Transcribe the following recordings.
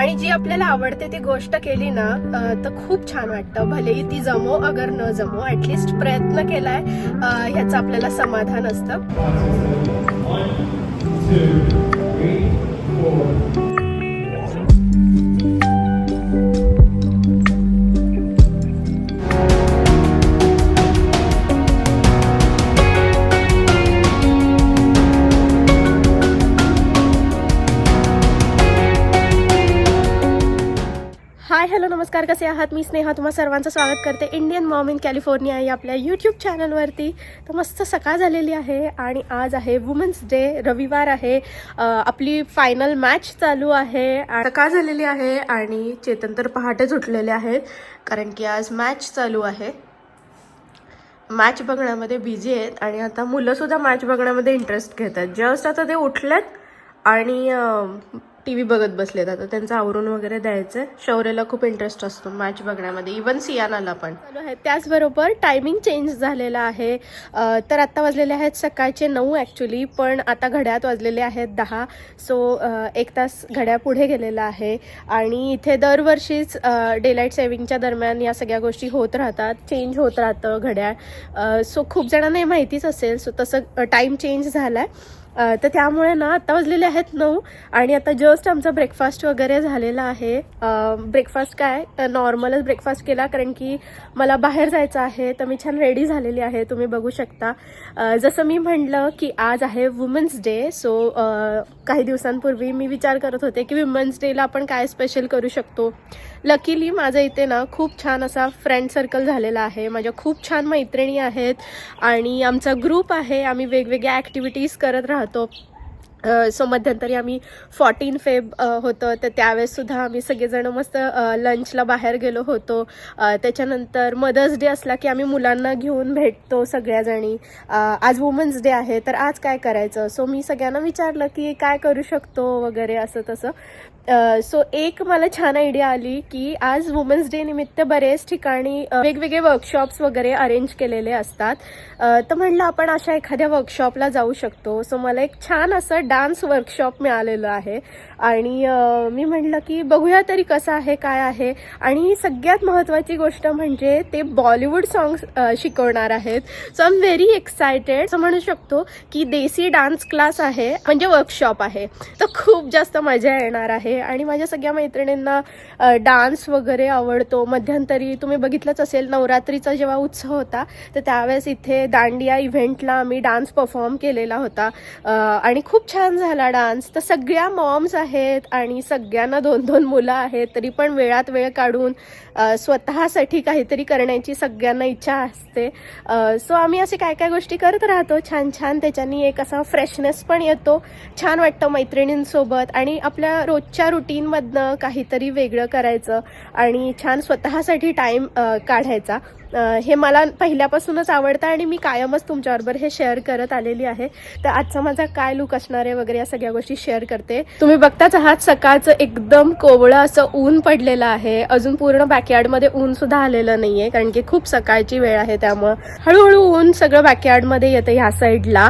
आणि जी आपल्याला आवडते ती गोष्ट केली ना तर खूप छान वाटतं. भलेही ती जमो अगर न जमो, ऍटलिस्ट प्रयत्न केलाय ह्याचं आपल्याला समाधान असतं. 1, 2, 3, 4. हाय हॅलो नमस्कार, कसे आहात? मी स्नेहा तुम्हा सर्वांचं स्वागत करते इंडियन मॉम इन कॅलिफोर्निया या आपल्या यूट्यूब चॅनलवरती. तर मस्त सकाळ झालेली आहे आणि आज आहे वुमन्स डे, रविवार आहे. आपली फायनल मॅच चालू आहे. सकाळ झालेली आहे आणि चेतन तर पहाटेच उठलेले आहेत कारण की आज मॅच चालू आहे. मॅच बघण्यामध्ये बिझी आहेत आणि आता मुलंसुद्धा मॅच बघण्यामध्ये इंटरेस्ट घेत आहेत. जस्ट आता ते उठलेत आणि टी व्ही बघत बसलेत. आता त्यांचं आवरून वगैरे द्यायचं. शौर्यला खूप इंटरेस्ट असतो मॅच बघण्यामध्ये, इवन सियानाला पण चालू आहे. त्याचबरोबर टायमिंग चेंज झालेला आहे. तर आत्ता वाजलेले आहेत सकाळचे 9 ॲक्च्युली, पण आता घड्याळात वाजलेले आहेत 10. सो 1 तास घड्याळ पुढे गेलेला आहे. आणि इथे दरवर्षीच डेलाईट सेव्हिंगच्या दरम्यान या सगळ्या गोष्टी होत राहतात, चेंज होत राहतं घड्याळ. सो खूप जणांना हे माहितीच असेल. सो तसं टाईम चेंज झाला आहे. तर त्यामुळे ना आत्ता वाजलेले आहेत 9 आणि आता जस्ट आमचा ब्रेकफास्ट वगैरे झालेला आहे. ब्रेकफास्ट काय नॉर्मलच ब्रेकफास्ट केला कारण की मला बाहेर जायचं आहे. तर मी छान रेडी झालेली आहे, तुम्ही बघू शकता. जसं मी म्हटलं की आज आहे वुमन्स डे. सो काही दिवसांपूर्वी मी विचार करत होते की वुमन्स डेला आपण काय स्पेशल करू शकतो. लकीली माझं इथे ना खूप छान असा फ्रेंड सर्कल झालेला आहे. माझ्या खूप छान मैत्रिणी आहेत आणि आमचा ग्रुप आहे. आम्ही वेगवेगळ्या ॲक्टिव्हिटीज करत राहतो. सो मध्यंतरी आम्ही 14 फेब होतं, तर त्यावेळेससुद्धा आम्ही सगळेजण मस्त लंचला बाहेर गेलो होतो. त्याच्यानंतर मदर्स डे असला की आम्ही मुलांना घेऊन भेटतो सगळ्याजणी. आज वुमन्स डे आहे, तर आज काय करायचं. सो मी सगळ्यांना विचारलं की काय करू शकतो वगैरे असं तसं. सो एक मला छान आयडिया आली की आज वुमन्स डे निमित्त बरेच ठिकाणी वेगवेगळे वर्कशॉप्स वगैरे अरेंज केलेले असतात. तर म्हटलं आपण अशा एखाद्या वर्कशॉपला जाऊ शकतो. सो मला एक छान असं डान्स वर्कशॉप मिळालेलं आहे आणि मी म्हटलं की बघूया तरी कसं आहे काय आहे. आणि सगळ्यात महत्त्वाची गोष्ट म्हणजे ते बॉलिवूड सॉंग्स शिकवणार आहेत. So I am very excited. असं म्हणू शकतो की देसी डान्स क्लास आहे, म्हणजे वर्कशॉप आहे. तर खूप जास्त मजा येणार आहे. आणि माझ्या सगळ्या मैत्रिणींना डान्स वगैरे आवडतो. मध्यंतरी तुम्ही बघितलंच असेल नवरात्रीचा जेव्हा उत्सव होता, तर त्यावेळेस इथे दांडिया इव्हेंटला आम्ही डान्स परफॉर्म केलेला होता आणि खूप छान झाला डान्स. तर सगळ्या मॉम्स आहेत आणि सगळ्यांना 2-2 मुलं आहेत, तरी पण वेळात वेळ काढून स्वतःसाठी काहीतरी करण्याची सगळ्यांना इच्छा असते. सो आम्ही असे काय काय गोष्टी करत राहतो छान छान. त्याच्यानी एक असा फ्रेशनेस पण येतो, छान वाटतं मैत्रिणींसोबत आणि आपल्या रोजच्या रुटीनमधनं काहीतरी वेगळं करायचं आणि छान स्वतःसाठी टाईम काढायचा. हे मला पहिल्यापासूनच आवडतं आणि मी कायमच तुमच्याबरोबर हे शेअर करत आलेली आहे. तर आजचा माझा काय लुक असणार आहे वगैरे या सगळ्या गोष्टी शेअर करते. तुम्ही बघताच आहात सकाळचं एकदम कोवळं असं ऊन पडलेलं आहे. अजून पूर्ण बॅकयार्डमध्ये ऊन सुद्धा आलेलं नाहीये कारण की खूप सकाळची वेळ आहे. त्यामुळं हळूहळू ऊन सगळं बॅकयार्डमध्ये येतं ह्या साईडला.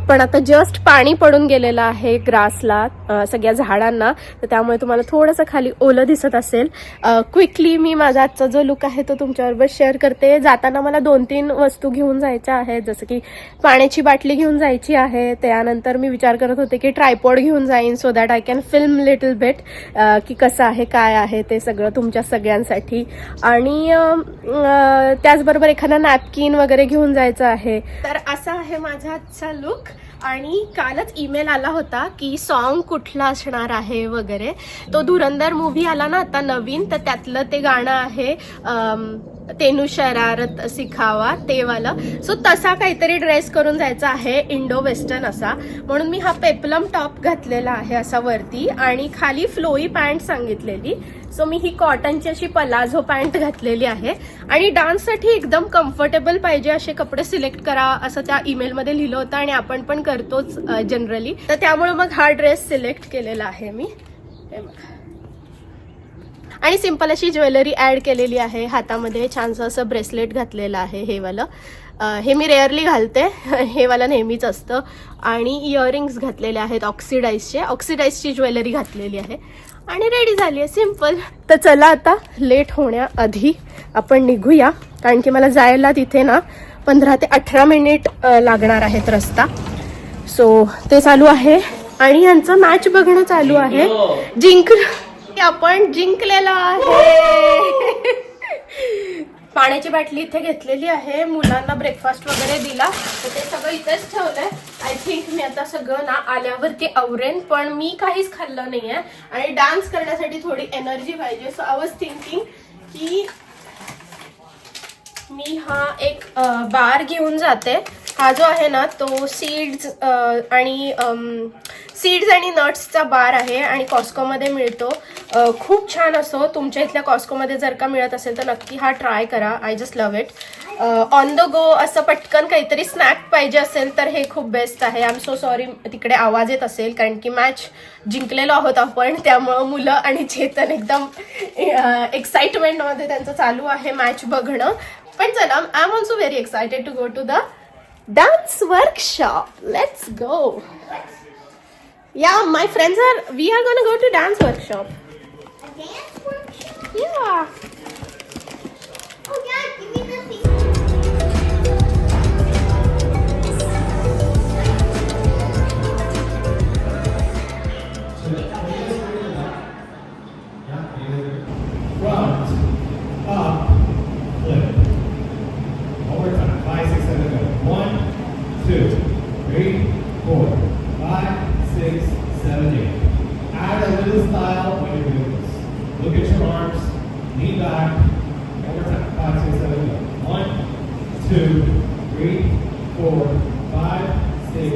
पण आता जस्ट पाणी पडून गेलेलं आहे ग्रासला, सगळ्या झाडांना. तर त्यामुळे तुम्हाला थोडंसं खाली ओलं दिसत असेल. क्विकली मी माझा आजचा जो लुक आहे तो तुमच्याबरोबर शेअर करते. जाताना मला 2-3 वस्तू घेऊन जायच्या आहेत, जसं की पाण्याची बाटली घेऊन जायची आहे. त्यानंतर मी विचार करत होते की ट्रायपॉड घेऊन जाईन so that I can film little bit की कसं आहे काय आहे ते सगळं तुमच्या सगळ्यांसाठी. आणि त्याचबरोबर एखादा नॅपकिन वगैरे घेऊन जायचं आहे. तर असा आहे माझा आजचा लुक. आणि कालच ईमेल आला होता की सॉन्ग कुठला असणार आहे वगैरे. तो धुरंधर मूव्ही आला ना आता नवीन, तर त्यातलं ते गाणं आहे तेनू शरारत सिखावा ते वाला. सो तसा काहीतरी ड्रेस करून जायचा आहे, इंडो वेस्टर्न असा. म्हणून मी हा पेपलम टॉप घातलेला आहे असा वरती आणि खाली फ्लोई पॅन्ट सांगितलेली. सो मी ही कॉटनची अशी पलाझो पॅन्ट घातलेली आहे. आणि डान्ससाठी एकदम कम्फर्टेबल पाहिजे असे कपडे सिलेक्ट करा असं त्या ईमेलमध्ये लिहिलं होतं आणि आपण पण करतोच जनरली. तर त्यामुळे मग हा ड्रेस सिलेक्ट केलेला आहे मी. आणि सिंपल अशी ज्वेलरी ॲड केलेली आहे. हातामध्ये छानसं असं ब्रेसलेट घातलेलं आहे हे वालं. हे मी रेअरली घालते, हे वाला नेहमीच असतं. आणि इयरिंग्स घातलेले आहेत ऑक्सिडाईजची ज्वेलरी घातलेली आहे. आणि रेडी झाली आहे, सिम्पल. तर चला आता लेट होण्याआधी आपण निघूया, कारण की मला जायला तिथे ना 15 ते 18 मिनिट लागणार आहेत रस्ता. सो ते चालू आहे आणि यांचं मॅच बघणं चालू आहे. आपण जिंकलेलो आहे. पाण्याची बाटली इथे घेतलेली आहे, मुलांना ब्रेकफास्ट वगैरे दिला, तर ते सगळं इथेच ठेवलंय. आय थिंक मी आता सगळं ना आल्यावरती आवरेन, पण मी काहीच खाल्लं नाहीये आणि डान्स करण्यासाठी थोडी एनर्जी पाहिजे. सो आय वॉज थिंकिंग की मी हा एक बार घेऊन जाते. हा जो आहे ना तो सीड्स आणि नट्सचा बार आहे आणि कॉस्कोमध्ये मिळतो. खूप छान असो. तुमच्या इथल्या कॉस्कोमध्ये जर का मिळत असेल तर नक्की हा ट्राय करा. I just love it. On the go असं पटकन काहीतरी स्नॅक पाहिजे असेल तर हे खूप बेस्ट आहे. आय एम सो सॉरी तिकडे आवाज येत असेल, कारण की मॅच जिंकलेलो आहोत आपण, त्यामुळं मुलं आणि चेतन एकदम एक्साइटमेंटमध्ये त्यांचं चालू आहे मॅच बघणं. पण चला, I am also very excited to go to the dance workshop. Let's go. Yeah, my friends we are gonna go to dance workshop. A dance workshop? Yeah. Oh yeah, give me the thing. Front, up, flip. One more time. 5, 6, 7, go. 1, 2, 3, 4, 5, 6, 7, 8. Add a little style when you're doing this. Look at your arms, lean back. One more time. 5, 6, 7, go. 1, 2, 3, 4, 5, 6,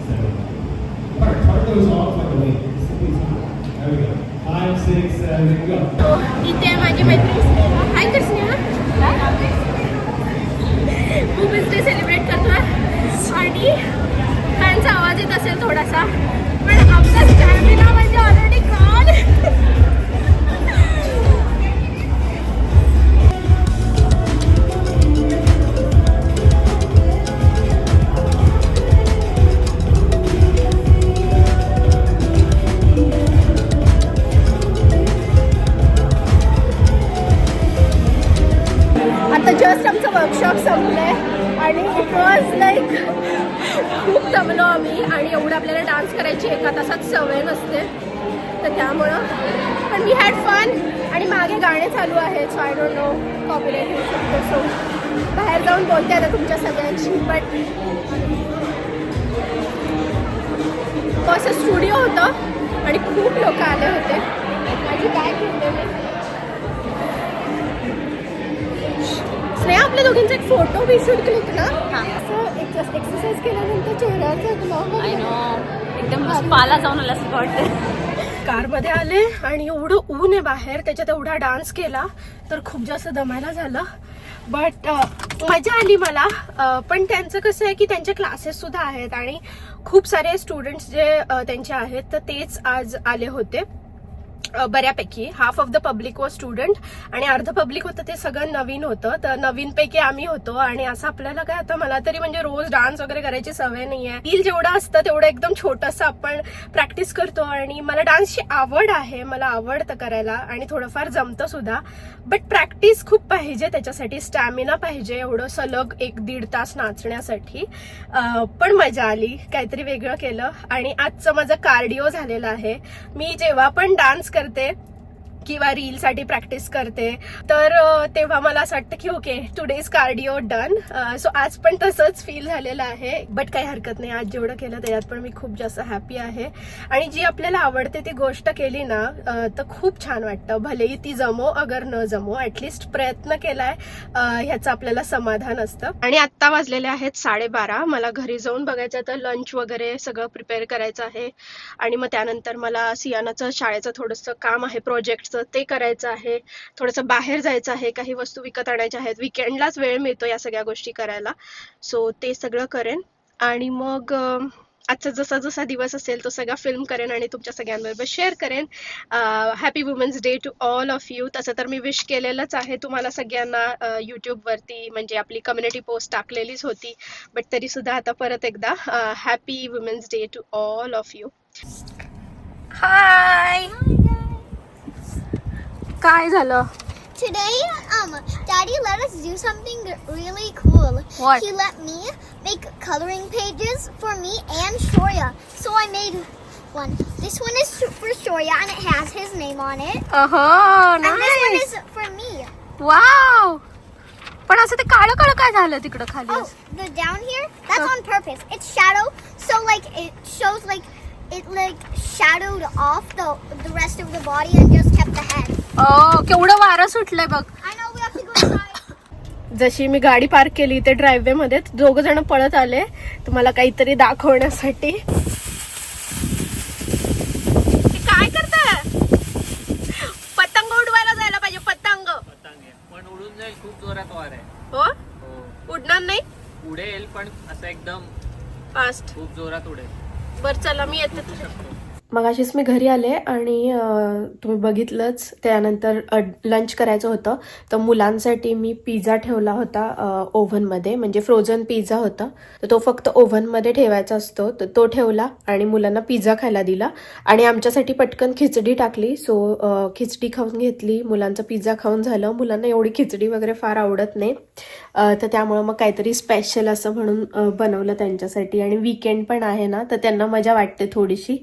7. Start those arms like a lady. Simply stop. There we go. 5, 6, 7, go. इथे माझी मैत्रीण स्नेहा. हाय कर Sneha. Women's day celebrate करतोय आणि फॅनचा आवाज येत असेल थोडासा, पण आमचा स्टॅमिना म्हणजे ऑलरेडी गॉन. आता जस्ट आमचं वर्कशॉप संपलंय आणि इट वॉज लाईक खूप जमलो आम्ही, आणि एवढं आपल्याला डान्स करायची एका तासात सवय नसते, तर त्यामुळं पण वी हॅड फन. आणि मागे गाणे चालू आहेत, so I don't know copyright होऊ शकतो. सो बाहेर जाऊन बोलते आता तुमच्या सगळ्यांशी. बट असं स्टुडिओ होतं आणि खूप लोक आले होते. माझी बॅग घेतलेली. स्नेहा, आपल्या दोघींचा एक फोटो वी शूड क्लिक ना. असं एक्सरसाइज केल्यानंतर चेहऱ्याचा ग्लो. आय नो, एकदम पाला जाऊन आला असं वाटतं. कारमध्ये आले आणि एवढं ऊन आहे बाहेर, त्याच्यात एवढा डान्स केला तर खूप जास्त दमायला झालं. बट मजा आली मला. पण त्यांचं कसं आहे की त्यांचे क्लासेस सुद्धा आहेत आणि खूप सारे स्टुडंट्स जे त्यांचे आहेत तर तेच आज आले होते. बऱ्यापैकी half of the public was student आणि अर्ध पब्लिक होतं ते सगळं नवीन होतं. तर नवीनपैकी आम्ही होतो. आणि असं आपल्याला काय, आता मला तरी म्हणजे रोज डान्स वगैरे करायची सवय नाही आहे. रील जेवढं असतं तेवढं एकदम छोटंसं आपण प्रॅक्टिस करतो. आणि मला डान्सची आवड आहे, मला आवडतं करायला आणि थोडंफार जमतं सुद्धा. बट प्रॅक्टिस खूप पाहिजे त्याच्यासाठी, स्टॅमिना पाहिजे एवढं सलग 1-1.5 तास नाचण्यासाठी. पण मजा आली, काहीतरी वेगळं केलं. आणि आजचं माझं कार्डिओ झालेलं आहे. मी जेव्हा पण डान्स करते किंवा रीलसाठी प्रॅक्टिस करते तर तेव्हा मला असं वाटतं की okay, today's cardio done. So आज पण तसंच फील झालेलं आहे. बट काही हरकत नाही, आज जेवढं केलं त्याच्यात पण मी खूप जास्त हॅपी आहे. आणि जी आपल्याला आवडते ती गोष्ट केली ना तर खूप छान वाटतं. भलेही ती जमो अगर न जमो, ॲटलिस्ट प्रयत्न केलाय ह्याचं आपल्याला समाधान असतं. आणि आत्ता वाजलेले आहेत 12:30. मला घरी जाऊन बघायचं तर लंच वगैरे सगळं प्रिपेअर करायचं आहे. आणि मग त्यानंतर मला सियानाचं शाळेचं थोडंसं काम आहे, प्रोजेक्टचं, ते करायचं आहे. थोडंसं बाहेर जायचं आहे, काही वस्तू विकत आणायच्या आहेत. विकेंडलाच वेळ मिळतो या सगळ्या गोष्टी करायला. सो ते सगळं करेन आणि मग आजचा जसा जसा दिवस असेल तो सगळा फिल्म करेन आणि तुमच्या सगळ्यांबरोबर शेअर करेन. Happy women's day to all of you. तसं तर मी विश केलेलंच आहे तुम्हाला सगळ्यांना यूट्यूबवरती, म्हणजे आपली कम्युनिटी पोस्ट टाकलेलीच होती. बट तरी सुद्धा आता परत एकदा happy women's day to all of you. Hi. काय झालं? Today, Daddy let us do something really cool. What? He let me make coloring pages for me and Shoya. So I made one. This one is for Shoya and it has his name on it. And this one is for me. Wow. पण असं ते काळं काळं काय झालं तिकडं खाली? Oh, the down here? That's on purpose. It's shadow, so like it shows like it like shadowed off the rest of the body and just kept the head. केवढं वारं सुटलंय बघ. I know we have to go inside. जशी मी गाडी park केली ते driveway मध्ये दोघ जण पळत आले तुम्हाला काहीतरी दाखवण्यासाठी. काय करताय? पतंग उडवायला जायला पाहिजे. पतंग पण उडून जाईल, खूप जोरात वार आहे. हो उडणार नाही. उडेल पण असं एकदम फास्ट, खूप जोरात उडेल. बर चला मी येते. मगाशीच मी घरी आले आणि तुम्ही बघितलंच त्यानंतर लंच करायचं होतं तर मुलांसाठी मी पिझ्झा ठेवला होता ओव्हनमध्ये, म्हणजे फ्रोझन पिझ्झा होता तर तो फक्त ओव्हनमध्ये ठेवायचा असतो तर तो ठेवला आणि मुलांना पिझ्झा खायला दिला आणि आमच्यासाठी पटकन खिचडी टाकली. सो खिचडी खाऊन घेतली, मुलांचा पिझ्झा खाऊन झालं. मुलांना एवढी खिचडी वगैरे फार आवडत नाही तर त्यामुळं मग काहीतरी स्पेशल असं म्हणून बनवलं त्यांच्यासाठी आणि वीकेंड पण आहे ना तर त्यांना मजा वाटते थोडीशी.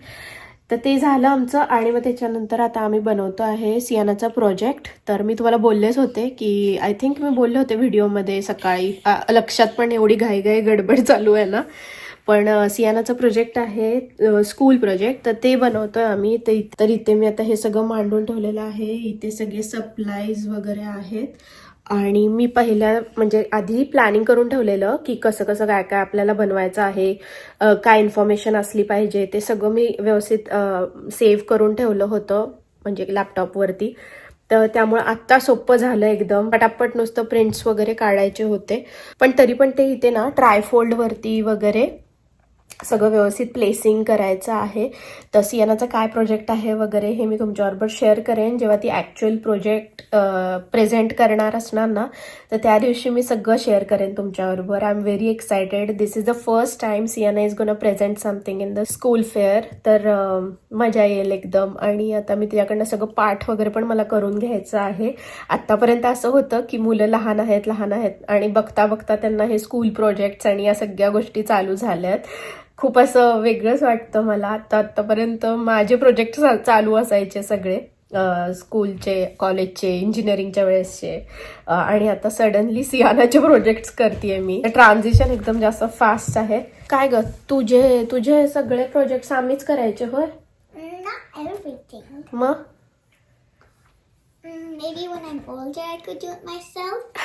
तर ते झालं आमचं आणि मग त्याच्यानंतर आता आम्ही बनवतो आहे सियानाचा प्रोजेक्ट. तर मी तुम्हाला बोललेच होते की आय थिंक मी बोलले होते व्हिडिओमध्ये सकाळी, लक्षात पण एवढी घाई गडबड चालू आहे ना. पण सियानाचा प्रोजेक्ट आहे स्कूल प्रोजेक्ट तर ते बनवतोय आम्ही. तर इथे मी आता हे सगळं मांडून ठेवलेलं आहे. इथे सगळे सप्लाईज वगैरे आहेत आणि मी म्हणजे आधी प्लॅनिंग करून ठेवलेलं की कसं कसं काय काय आपल्याला बनवायचं आहे, काय इन्फॉर्मेशन असली पाहिजे ते सगळं मी व्यवस्थित सेव्ह करून ठेवलं होतं म्हणजे लॅपटॉपवरती. तर त्यामुळे आत्ता सोपं झालं एकदम. पटापट नुसतं प्रिंट्स वगैरे काढायचे होते पण तरी पण ते इथे ना ट्रायफोल्डवरती वगैरे सगळं व्यवस्थित प्लेसिंग करायचं आहे. तर सियानाचा काय प्रोजेक्ट आहे वगैरे हे मी तुमच्याबरोबर शेअर करेन जेव्हा ती ॲक्च्युअल प्रोजेक्ट प्रेझेंट करणार असणार ना तर त्या दिवशी मी सगळं शेअर करेन तुमच्याबरोबर. I am very excited. This is the first time Siana is gonna present something in the school fair. तर मजा येईल एकदम. आणि आता मी तिच्याकडनं सगळं पाठ वगैरे पण मला करून घ्यायचं आहे. आत्तापर्यंत असं होतं की मुलं लहान आहेत आणि बघता बघता त्यांना हे स्कूल प्रोजेक्ट्स आणि या सगळ्या गोष्टी चालू झाल्यात. खूप असं वेगळंच वाटतं मला. आत्तापर्यंत माझे प्रोजेक्ट चालू असायचे सगळे स्कूलचे, कॉलेजचे, इंजिनिअरिंगच्या वेळेसचे आणि आता सडनली सियानाचे प्रोजेक्ट्स करतेय मी. ट्रान्झिशन एकदम जास्त फास्ट आहे. काय ग तुझे सगळे प्रोजेक्ट्स आम्हीच करायचे होय? Not everything. मग Maybe when I'm older I could do it myself.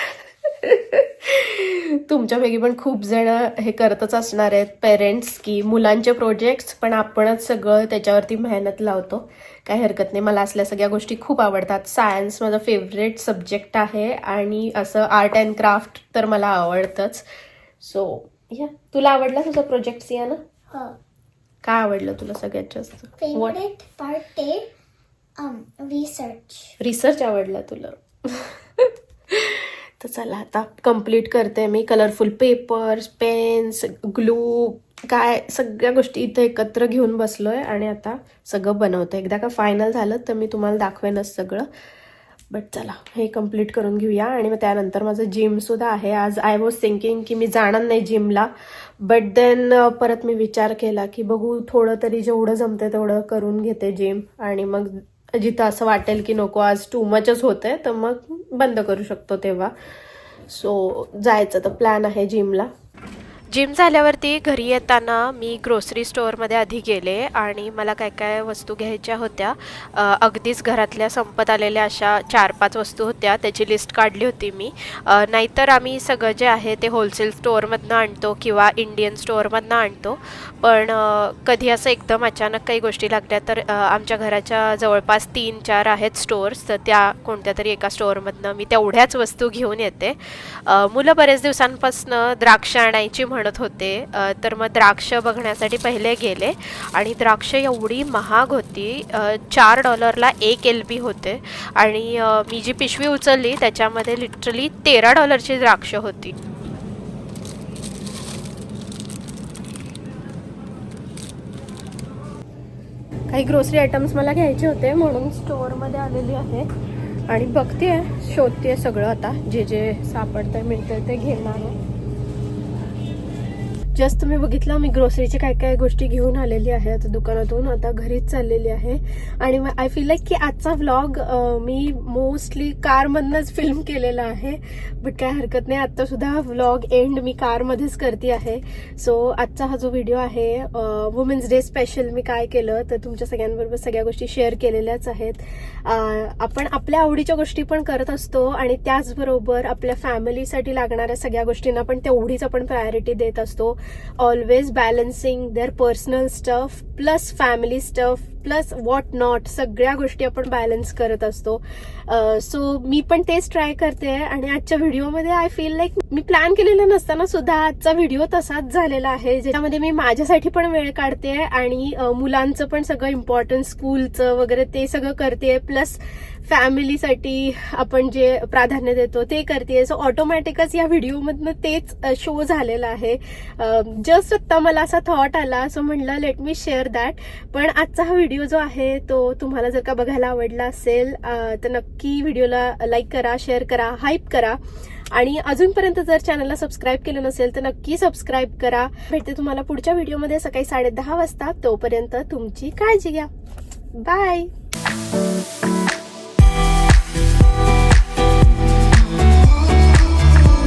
तुमच्यापैकी पण खूप जण हे करतच असणार आहेत पेरेंट्स की मुलांचे प्रोजेक्ट्स पण आपणच सगळं त्याच्यावरती मेहनत लावतो. काही हरकत नाही, मला असल्या सगळ्या गोष्टी खूप आवडतात. सायन्स माझा फेवरेट सब्जेक्ट आहे आणि असं आर्ट अँड क्राफ्ट तर मला आवडतंच. सो या तुला आवडला तुझा प्रोजेक्ट सियाना? Oh. काय आवडलं तुला सगळ्यात जास्त? Favorite part day? Research. Research आवडला तुला? तर चला आता कम्प्लीट करते मी. कलरफुल पेपर्स, पेन्स, ग्लू, काय सगळ्या गोष्टी इथं एकत्र घेऊन बसलोय आणि आता सगळं बनवतं. एकदा का फायनल झालं तर मी तुम्हाला दाखवेनच सगळं. बट चला हे कम्प्लीट करून घेऊया. आणि मग त्यानंतर माझं जिमसुद्धा आहे. आज आय वॉज थिंकिंग की मी जाणार नाही जिमला बट देन परत मी विचार केला की बघू थोडं तरी जेवढं जमतं तेवढं करून घेते जिम आणि मग जिथं असं वाटेल की नको आज टू मचच होतंय तर मग बंद करू शकतो तेव्हा. सो जायचं तर प्लॅन आहे जिमला. जिम झाल्यावरती घरी येताना मी ग्रोसरी स्टोअरमध्ये आधी गेले आणि मला काय काय वस्तू घ्यायच्या होत्या. अगदीच घरातल्या संपत आलेल्या अशा 4-5 वस्तू होत्या, त्याची लिस्ट काढली होती मी. नाहीतर आम्ही सगळं जे आहे ते होलसेल स्टोअरमधनं आणतो किंवा इंडियन स्टोअरमधनं आणतो. पण कधी असं एकदम अचानक काही गोष्टी लागल्या तर आमच्या घराच्या जवळपास 3-4 आहेत स्टोअर्स, तर त्या कोणत्या तरी एका स्टोअरमधनं मी तेवढ्याच वस्तू घेऊन येते. मुलं बरेच दिवसांपासून द्राक्ष आणायची म्हणत होते तर मग द्राक्ष बघण्यासाठी पहिले गेले आणि द्राक्ष एवढी महाग होती. $4 1 LB होते आणि मी जी पिशवी उचलली त्याच्यामध्ये लिटरली $13 द्राक्ष होती. काही ग्रोसरी आयटम्स मला घ्यायचे होते म्हणून स्टोअरमध्ये आलेली आहे आणि बघते शोधते सगळं आता जे जे सापडतंय मिळतंय ते घेणार आहे. जस्ट तुम्ही बघितलं मी ग्रोसरीचे काय काय गोष्टी घेऊन आलेली आहे आता दुकानातून. आता घरीच चाललेली आहे आणि आय फील लाईक की आजचा व्लॉग मी मोस्टली कारमधनंच फिल्म केलेला आहे. बट काय हरकत नाही, आत्ता सुद्धा व्लॉग एंड मी कारमध्येच करते आहे. सो आजचा हा जो व्हिडिओ आहे वुमेन्स डे स्पेशल मी काय केलं तर तुमच्या सगळ्यांबरोबर सगळ्या गोष्टी शेअर केलेल्याच आहेत. आपण आपल्या आवडीच्या गोष्टी पण करत असतो आणि त्याचबरोबर आपल्या फॅमिलीसाठी लागणाऱ्या सगळ्या गोष्टींना पण तेवढीच आपण प्रायोरिटी देत असतो. Always balancing their personal stuff plus family stuff plus what not सगळ्या गोष्टी आपण बॅलन्स करत असतो. सो मी पण तेच ट्राय करते आणि आजच्या व्हिडिओमध्ये I feel like me plan केलेलं नसताना सुद्धा आजचा व्हिडिओ तसाच झालेला आहे, ज्याच्यामध्ये मी माझ्यासाठी पण वेळ काढते आणि मुलांचं पण सगळं इम्पॉर्टंट स्कूलचं वगैरे ते सगळं करते प्लस फॅमिलीसाठी आपण जे प्राधान्य देतो ते करते. सो ऑटोमॅटिकच या व्हिडिओमधनं तेच शो झालेलं आहे. जस्ट आत्ता मला असा थॉट आला सो म्हणलं लेट मी शेअर दॅट. पण आजचा हा व्हिडिओ जो आहे तो तुम्हाला जर का बघायला आवडला असेल तर नक्की व्हिडिओला लाईक करा, शेअर करा, हाईप करा आणि अजूनपर्यंत जर चॅनलला सबस्क्राईब केलं नसेल तर नक्की सबस्क्राईब करा. भेटते तुम्हाला पुढच्या व्हिडिओमध्ये सकाळी 10:30 वाजता. तोपर्यंत तुमची काळजी घ्या. बाय.